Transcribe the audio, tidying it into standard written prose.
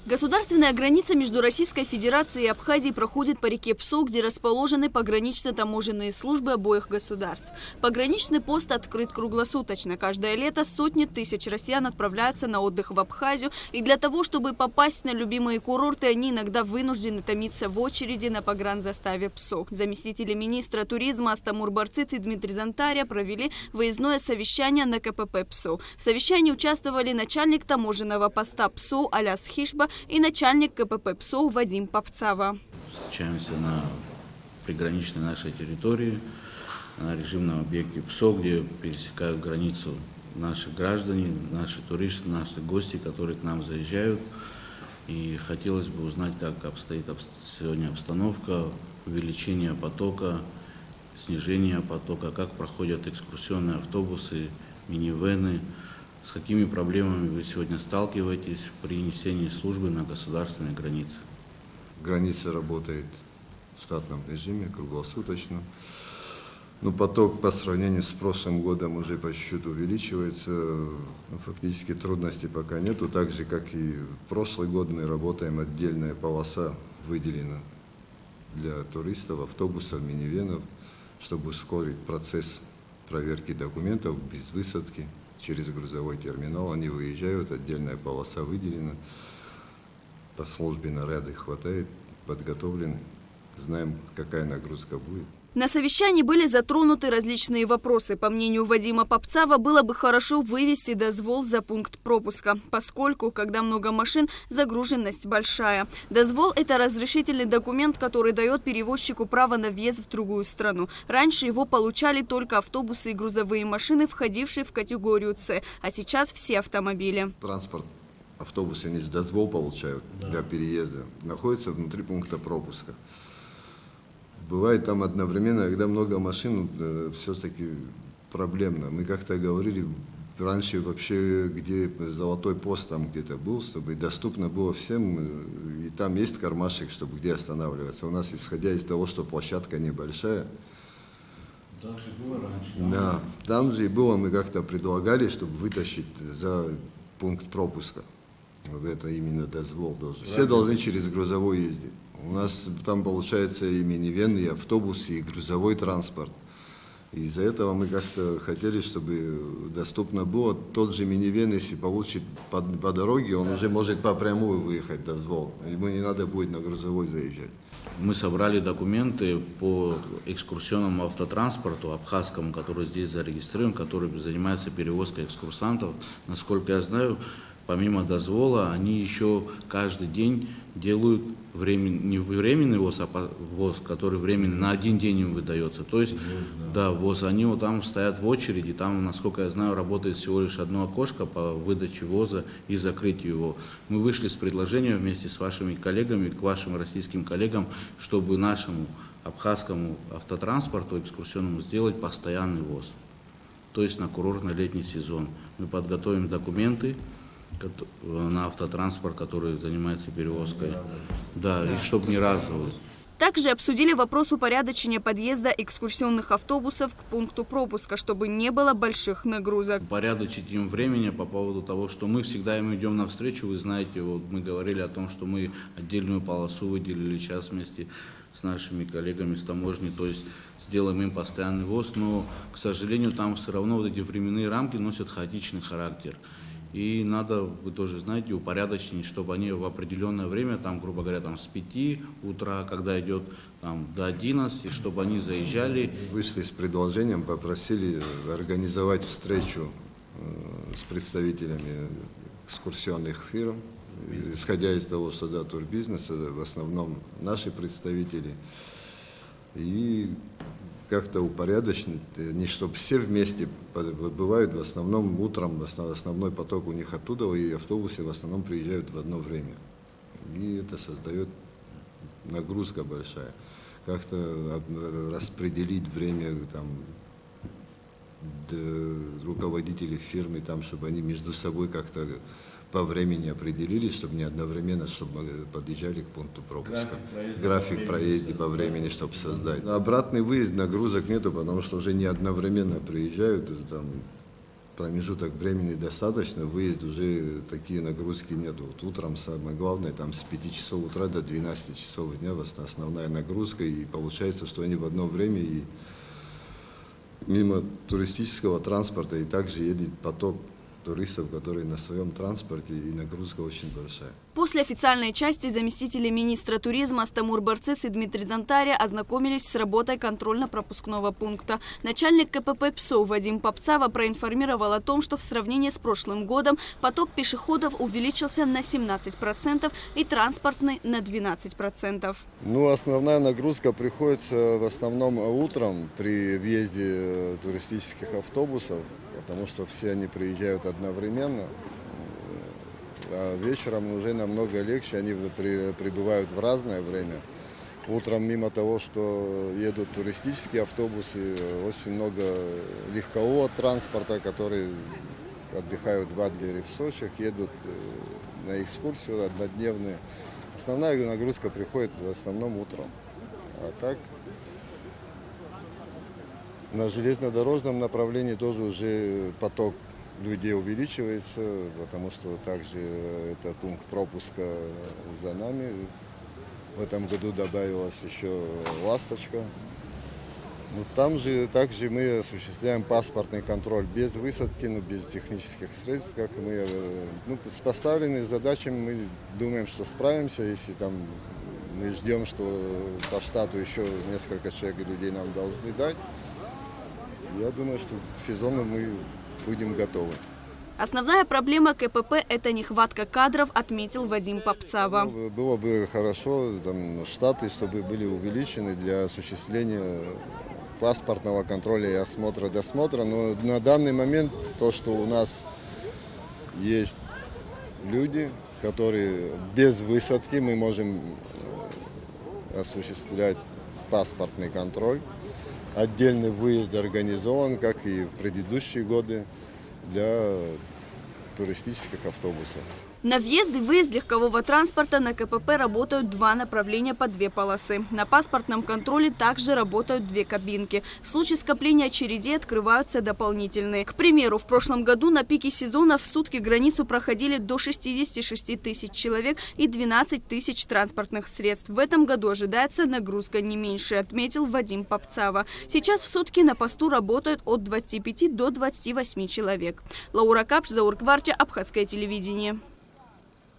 Государственная граница между Российской Федерацией и Абхазией проходит по реке Псо, где расположены погранично-таможенные службы обоих государств. Пограничный пост открыт круглосуточно. Каждое лето сотни тысяч россиян отправляются на отдых в Абхазию. И для того, чтобы попасть на любимые курорты, они иногда вынуждены томиться в очереди на погранзаставе Псо. Заместители министра туризма Астамур Барцыц и Дмитрий Зантаря провели выездное совещание на КПП Псо. В совещании участвовали начальник таможенного поста Псо Аляс Хишба и начальник КПП Псо Вадим Попцава. Встречаемся на приграничной нашей территории, на режимном объекте ПСО, где пересекают границу наши граждане, наши туристы, наши гости, которые к нам заезжают. И хотелось бы узнать, как обстоит сегодня обстановка, увеличение потока, снижение потока, как проходят экскурсионные автобусы, минивэны. С какими проблемами вы сегодня сталкиваетесь при несении службы на государственной границе? Граница работает в штатном режиме, круглосуточно. Но поток по сравнению с прошлым годом уже по чуть-чуть увеличивается. Фактически трудностей пока нету. Так же, как и в прошлый год, мы работаем, отдельная полоса выделена для туристов, автобусов, минивенов, чтобы ускорить процесс проверки документов без высадки. Через грузовой терминал они выезжают, отдельная полоса выделена, по службе наряды хватает, подготовлены, знаем, какая нагрузка будет. На совещании были затронуты различные вопросы. По мнению Вадима Попцава, было бы хорошо вывести дозвол за пункт пропуска, поскольку, когда много машин, загруженность большая. Дозвол – это разрешительный документ, который дает перевозчику право на въезд в другую страну. Раньше его получали только автобусы и грузовые машины, входившие в категорию С, а сейчас все автомобили. Транспорт, автобусы, они же дозвол получают для переезда, находятся внутри пункта пропуска. Бывает там одновременно, когда много машин, все-таки проблемно. Мы как-то говорили, раньше вообще, где золотой пост там где-то был, чтобы доступно было всем, и там есть кармашек, чтобы где останавливаться. У нас, исходя из того, что площадка небольшая. Так же было раньше. Да, там же и было, мы как-то предлагали, чтобы вытащить за пункт пропуска. Вот это именно дозвол должен. Все должны через грузовой ездить. У нас там получается и минивэн, и автобус, и грузовой транспорт. Из-за этого мы как-то хотели, чтобы доступно было. Тот же минивэн, если получит по дороге, он уже может по прямую выехать, дозвол. Ему не надо будет на грузовой заезжать. Мы собрали документы по экскурсионному автотранспорту абхазскому, который здесь зарегистрирован, который занимается перевозкой экскурсантов. Насколько я знаю, помимо дозвола, они еще каждый день делают не временный ВОЗ, а ВОЗ, который временный, на один день им выдается. То есть, да, ВОЗ, они вот там стоят в очереди, там, насколько я знаю, работает всего лишь одно окошко по выдаче ВОЗа и закрытию его. Мы вышли с предложением вместе с вашими коллегами, к вашим российским коллегам, чтобы нашему абхазскому автотранспорту экскурсионному сделать постоянный ВОЗ. То есть на курортно-летний сезон. Мы подготовим документы на автотранспорт, который занимается перевозкой. Да, и чтобы не разовый. Также обсудили вопрос упорядочения подъезда экскурсионных автобусов к пункту пропуска, чтобы не было больших нагрузок. Упорядочить им времени по поводу того, что мы всегда им идем навстречу. Вы знаете, вот мы говорили о том, что мы отдельную полосу выделили сейчас вместе с нашими коллегами с таможни, то есть сделаем им постоянный ВОЗ, но, к сожалению, там все равно вот эти временные рамки носят хаотичный характер. И надо, вы тоже знаете, упорядочить, чтобы они в определенное время, там, грубо говоря, там, с 5 утра, когда идет там, до 11, чтобы они заезжали. Вышли с предложением, попросили организовать встречу с представителями экскурсионных фирм, исходя из того, что да, турбизнеса, в основном наши представители. И как-то упорядочить, не чтобы все вместе бывают, в основном утром, основной поток у них оттуда, и автобусы в основном приезжают в одно время. И это создает нагрузка большая. Как-то распределить время там, руководителей фирмы, там, чтобы они между собой как-то по времени определились, чтобы не одновременно, чтобы подъезжали к пункту пропуска. График проезда по времени, чтобы создать. Обратный выезд, нагрузок нету, потому что уже не одновременно приезжают, там промежуток времени достаточно, выезд уже такие нагрузки нету. Вот утром самое главное, там с 5 часов утра до 12 часов дня основная нагрузка, и получается, что они в одно время и мимо туристического транспорта и также едет поток туристов, которые на своем транспорте, и нагрузка очень большая. После официальной части заместители министра туризма Стамур Барцис и Дмитрий Зантаря ознакомились с работой контрольно-пропускного пункта. Начальник КПП ПСО Вадим Попцава проинформировал о том, что в сравнении с прошлым годом поток пешеходов увеличился на 17% и транспортный на 12%. Ну, основная нагрузка приходится в основном утром при въезде туристических автобусов, потому что все они приезжают одновременно. А вечером уже намного легче, они прибывают в разное время. Утром, мимо того, что едут туристические автобусы, очень много легкового транспорта, которые отдыхают в Адлере, в Сочи, едут на экскурсию однодневную. Основная нагрузка приходит в основном утром. А так на железнодорожном направлении тоже уже поток людей увеличивается, потому что также это пункт пропуска за нами. В этом году добавилась еще «Ласточка». Но там же также мы осуществляем паспортный контроль без высадки, но без технических средств. Как мы, с поставленными задачами мы думаем, что справимся, если там мы ждем, что по штату еще несколько человек людей нам должны дать. Я думаю, что к сезону мы будем готовы. Основная проблема КПП – это нехватка кадров, отметил Вадим Попцава. Было бы хорошо, там, штаты, чтобы были увеличены для осуществления паспортного контроля и осмотра-досмотра. Но на данный момент то, что у нас есть люди, которые без высадки мы можем осуществлять паспортный контроль. Отдельный выезд организован, как и в предыдущие годы, для туристических автобусов. На въезд и выезд легкового транспорта на КПП работают два направления по 2 полосы. На паспортном контроле также работают 2 кабинки. В случае скопления очередей открываются дополнительные. К примеру, в прошлом году на пике сезона в сутки границу проходили до 66 тысяч человек и 12 тысяч транспортных средств. В этом году ожидается нагрузка не меньше, отметил Вадим Попцава. Сейчас в сутки на посту работают от 25 до 28 человек. Лаура Капш, Заур Кварча, Абхазское телевидение.